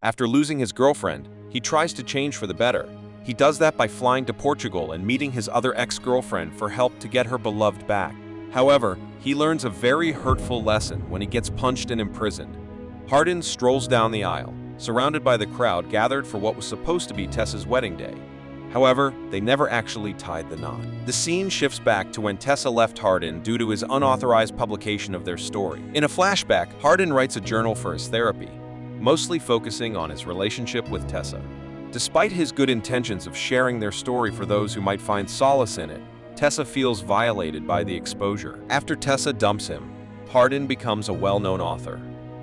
After losing his girlfriend, he tries to change for the better. He does that by flying to Portugal and meeting his other ex-girlfriend for help to get her beloved back. However, he learns a very hurtful lesson when he gets punched and imprisoned. Hardin strolls down the aisle, surrounded by the crowd gathered for what was supposed to be Tessa's wedding day. However, they never actually tied the knot. The scene shifts back to when Tessa left Hardin due to his unauthorized publication of their story. In a flashback, Hardin writes a journal for his therapy, mostly focusing on his relationship with Tessa. Despite his good intentions of sharing their story for those who might find solace in it, Tessa feels violated by the exposure. After Tessa dumps him, Hardin becomes a well-known author.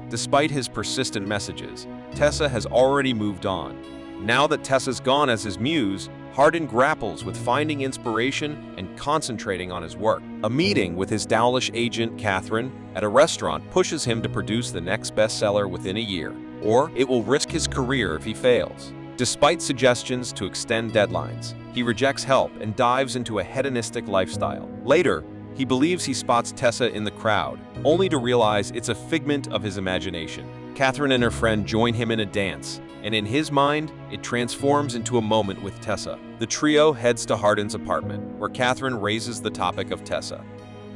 Despite his persistent messages, Tessa has already moved on. Now that Tessa's gone as his muse, Hardin grapples with finding inspiration and concentrating on his work. A meeting with his Dowlish agent, Catherine, at a restaurant pushes him to produce the next bestseller within a year, or it will risk his career if he fails. Despite suggestions to extend deadlines, he rejects help and dives into a hedonistic lifestyle. Later, he believes he spots Tessa in the crowd, only to realize it's a figment of his imagination. Catherine and her friend join him in a dance, and in his mind, it transforms into a moment with Tessa. The trio heads to Hardin's apartment, where Catherine raises the topic of Tessa.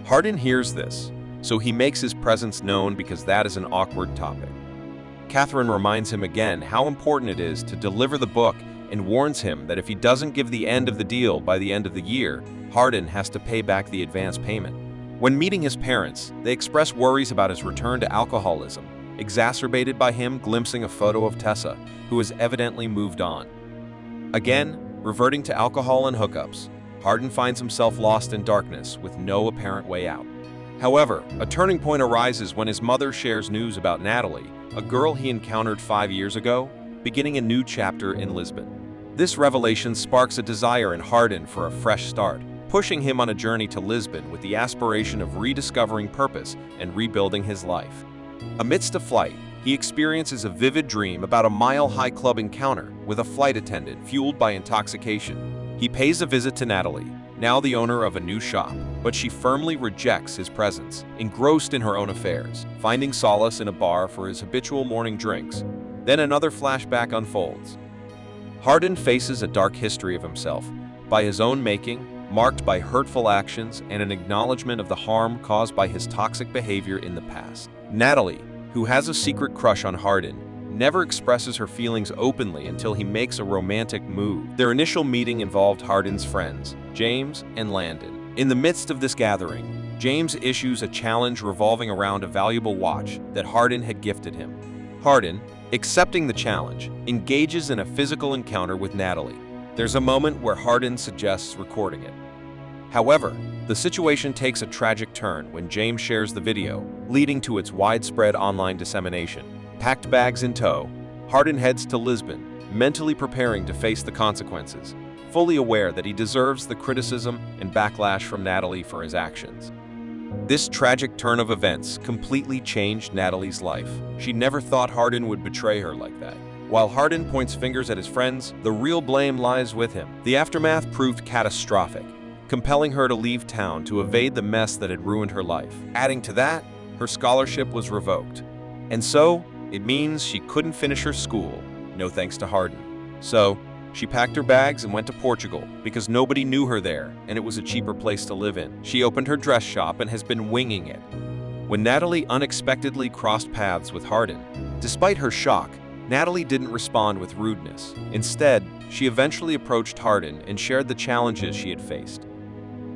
Hardin hears this, so he makes his presence known because that is an awkward topic. Catherine reminds him again how important it is to deliver the book and warns him that if he doesn't give the end of the deal by the end of the year, Hardin has to pay back the advance payment. When meeting his parents, they express worries about his return to alcoholism, exacerbated by him glimpsing a photo of Tessa, who has evidently moved on. Again, reverting to alcohol and hookups, Hardin finds himself lost in darkness with no apparent way out. However, a turning point arises when his mother shares news about Natalie, a girl he encountered 5 years ago, beginning a new chapter in Lisbon. This revelation sparks a desire in Hardin for a fresh start, pushing him on a journey to Lisbon with the aspiration of rediscovering purpose and rebuilding his life. Amidst a flight, he experiences a vivid dream about a mile-high club encounter with a flight attendant fueled by intoxication. He pays a visit to Natalie, now the owner of a new shop, but she firmly rejects his presence, engrossed in her own affairs, finding solace in a bar for his habitual morning drinks. Then another flashback unfolds. Hardin faces a dark history of himself, by his own making, marked by hurtful actions and an acknowledgement of the harm caused by his toxic behavior in the past. Natalie, who has a secret crush on Hardin, never expresses her feelings openly until he makes a romantic move. Their initial meeting involved Hardin's friends, James and Landon. In the midst of this gathering, James issues a challenge revolving around a valuable watch that Hardin had gifted him. Hardin, accepting the challenge, engages in a physical encounter with Natalie. There's a moment where Hardin suggests recording it. However, the situation takes a tragic turn when James shares the video, leading to its widespread online dissemination. Packed bags in tow, Hardin heads to Lisbon, mentally preparing to face the consequences, fully aware that he deserves the criticism and backlash from Natalie for his actions. This tragic turn of events completely changed Natalie's life. She never thought Hardin would betray her like that. While Hardin points fingers at his friends, the real blame lies with him. The aftermath proved catastrophic, compelling her to leave town to evade the mess that had ruined her life. Adding to that, her scholarship was revoked. And so, it means she couldn't finish her school, no thanks to Hardin. So, she packed her bags and went to Portugal because nobody knew her there and it was a cheaper place to live in. She opened her dress shop and has been winging it. When Natalie unexpectedly crossed paths with Hardin, despite her shock, Natalie didn't respond with rudeness. Instead, she eventually approached Hardin and shared the challenges she had faced.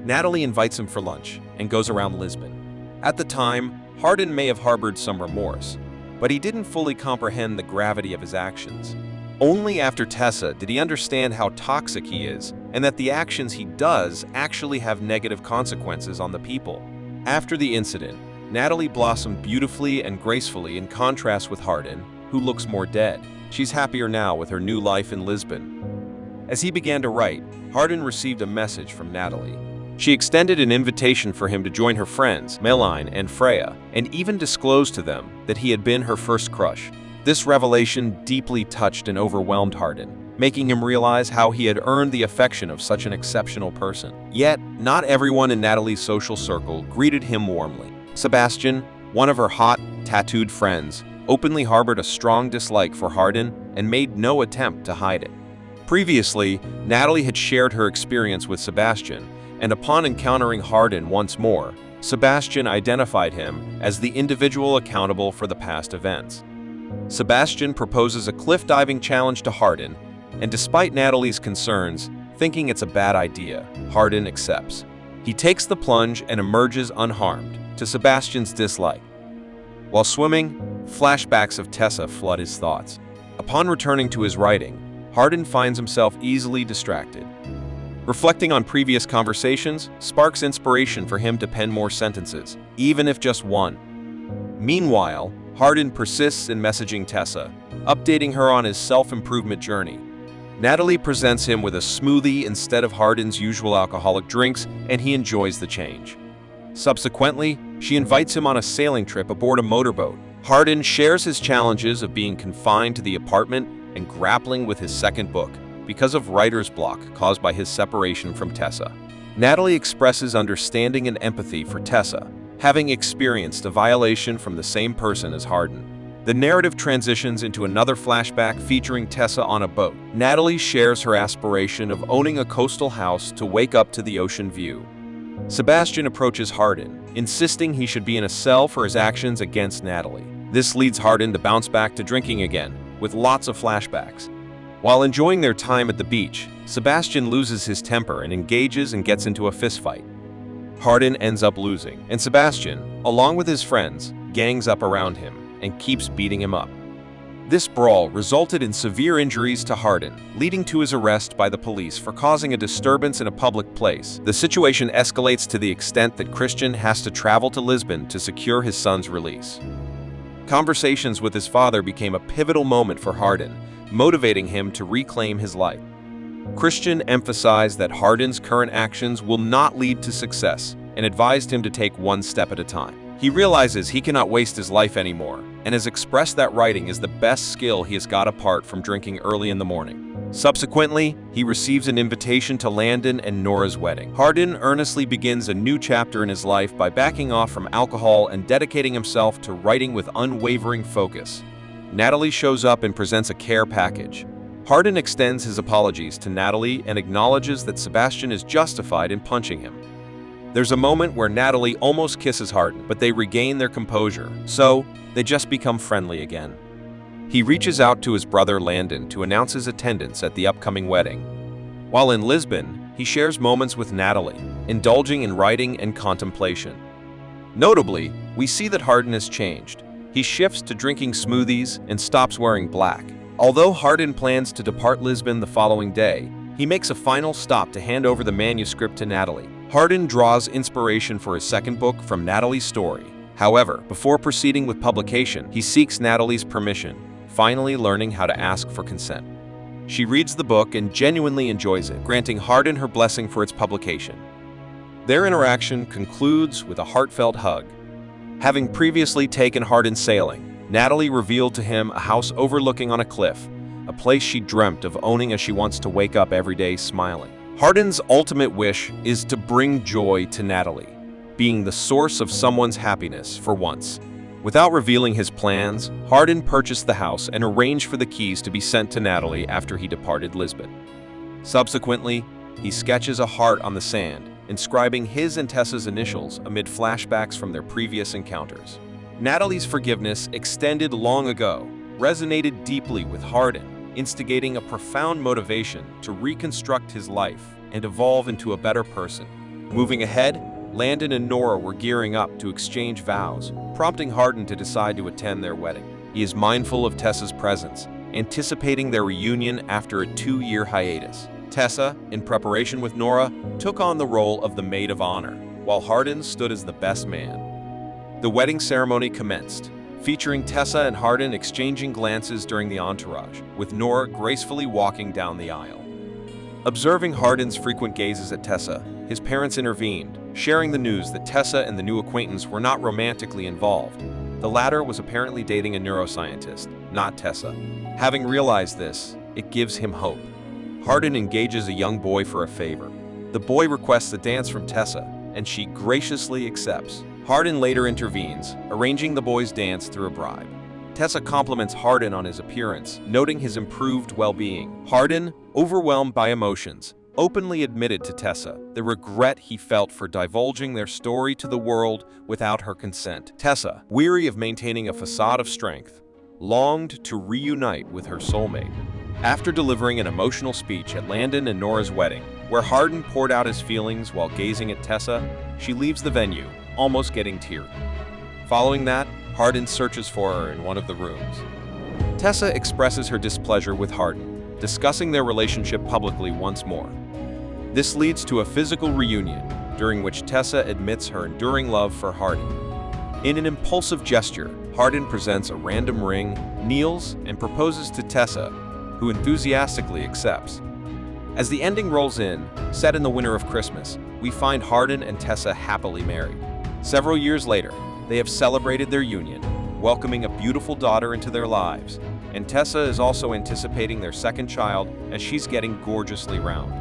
Natalie invites him for lunch and goes around Lisbon. At the time, Hardin may have harbored some remorse, but he didn't fully comprehend the gravity of his actions. Only after Tessa did he understand how toxic he is and that the actions he does actually have negative consequences on the people. After the incident, Natalie blossomed beautifully and gracefully in contrast with Hardin, who looks more dead. She's happier now with her new life in Lisbon. As he began to write, Hardin received a message from Natalie. She extended an invitation for him to join her friends, Meline and Freya, and even disclosed to them that he had been her first crush. This revelation deeply touched and overwhelmed Hardin, making him realize how he had earned the affection of such an exceptional person. Yet, not everyone in Natalie's social circle greeted him warmly. Sebastian, one of her hot, tattooed friends, openly harbored a strong dislike for Hardin and made no attempt to hide it. Previously, Natalie had shared her experience with Sebastian, and upon encountering Hardin once more, Sebastian identified him as the individual accountable for the past events. Sebastian proposes a cliff diving challenge to Hardin, and despite Natalie's concerns, thinking it's a bad idea, Hardin accepts. He takes the plunge and emerges unharmed, to Sebastian's dislike. While swimming, flashbacks of Tessa flood his thoughts. Upon returning to his writing, Hardin finds himself easily distracted. Reflecting on previous conversations sparks inspiration for him to pen more sentences, even if just one. Meanwhile, Hardin persists in messaging Tessa, updating her on his self-improvement journey. Natalie presents him with a smoothie instead of Hardin's usual alcoholic drinks, and he enjoys the change. Subsequently, she invites him on a sailing trip aboard a motorboat. Hardin shares his challenges of being confined to the apartment and grappling with his second book because of writer's block caused by his separation from Tessa. Natalie expresses understanding and empathy for Tessa, having experienced a violation from the same person as Hardin. The narrative transitions into another flashback featuring Tessa on a boat. Natalie shares her aspiration of owning a coastal house to wake up to the ocean view. Sebastian approaches Hardin, insisting he should be in a cell for his actions against Natalie. This leads Hardin to bounce back to drinking again, with lots of flashbacks. While enjoying their time at the beach, Sebastian loses his temper and engages and gets into a fistfight. Hardin ends up losing, and Sebastian, along with his friends, gangs up around him and keeps beating him up. This brawl resulted in severe injuries to Hardin, leading to his arrest by the police for causing a disturbance in a public place. The situation escalates to the extent that Christian has to travel to Lisbon to secure his son's release. Conversations with his father became a pivotal moment for Hardin, motivating him to reclaim his life. Christian emphasized that Hardin's current actions will not lead to success and advised him to take one step at a time. He realizes he cannot waste his life anymore and has expressed that writing is the best skill he has got apart from drinking early in the morning. Subsequently, he receives an invitation to Landon and Nora's wedding. Hardin earnestly begins a new chapter in his life by backing off from alcohol and dedicating himself to writing with unwavering focus. Natalie shows up and presents a care package. Hardin extends his apologies to Natalie and acknowledges that Sebastian is justified in punching him. There's a moment where Natalie almost kisses Hardin, but they regain their composure, so they just become friendly again. He reaches out to his brother Landon to announce his attendance at the upcoming wedding. While in Lisbon, he shares moments with Natalie, indulging in writing and contemplation. Notably, we see that Hardin has changed. He shifts to drinking smoothies and stops wearing black. Although Hardin plans to depart Lisbon the following day, he makes a final stop to hand over the manuscript to Natalie. Hardin draws inspiration for his second book from Natalie's story. However, before proceeding with publication, he seeks Natalie's permission, finally learning how to ask for consent. She reads the book and genuinely enjoys it, granting Hardin her blessing for its publication. Their interaction concludes with a heartfelt hug. Having previously taken Hardin sailing, Natalie revealed to him a house overlooking on a cliff, a place she dreamt of owning as she wants to wake up every day smiling. Hardin's ultimate wish is to bring joy to Natalie, being the source of someone's happiness for once. Without revealing his plans, Hardin purchased the house and arranged for the keys to be sent to Natalie after he departed Lisbon. Subsequently, he sketches a heart on the sand, inscribing his and Tessa's initials amid flashbacks from their previous encounters. Natalie's forgiveness, extended long ago, resonated deeply with Hardin, instigating a profound motivation to reconstruct his life and evolve into a better person. Moving ahead, Landon and Nora were gearing up to exchange vows, prompting Hardin to decide to attend their wedding. He is mindful of Tessa's presence, anticipating their reunion after a 2-year hiatus. Tessa, in preparation with Nora, took on the role of the maid of honor, while Hardin stood as the best man. The wedding ceremony commenced, featuring Tessa and Hardin exchanging glances during the entourage, with Nora gracefully walking down the aisle. Observing Hardin's frequent gazes at Tessa, his parents intervened, sharing the news that Tessa and the new acquaintance were not romantically involved. The latter was apparently dating a neuroscientist, not Tessa. Having realized this, it gives him hope. Hardin engages a young boy for a favor. The boy requests a dance from Tessa, and she graciously accepts. Hardin later intervenes, arranging the boy's dance through a bribe. Tessa compliments Hardin on his appearance, noting his improved well-being. Hardin, overwhelmed by emotions, openly admitted to Tessa the regret he felt for divulging their story to the world without her consent. Tessa, weary of maintaining a facade of strength, longed to reunite with her soulmate. After delivering an emotional speech at Landon and Nora's wedding, where Hardin poured out his feelings while gazing at Tessa, she leaves the venue, almost getting teary. Following that, Hardin searches for her in one of the rooms. Tessa expresses her displeasure with Hardin, discussing their relationship publicly once more. This leads to a physical reunion, during which Tessa admits her enduring love for Hardin. In an impulsive gesture, Hardin presents a random ring, kneels, and proposes to Tessa, who enthusiastically accepts. As the ending rolls in, set in the winter of Christmas, we find Hardin and Tessa happily married. Several years later, they have celebrated their union, welcoming a beautiful daughter into their lives, and Tessa is also anticipating their second child as she's getting gorgeously round.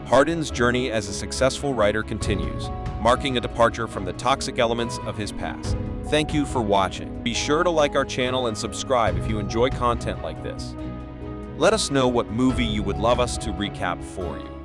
Hardin's journey as a successful writer continues, marking a departure from the toxic elements of his past. Thank you for watching. Be sure to like our channel and subscribe if you enjoy content like this. Let us know what movie you would love us to recap for you.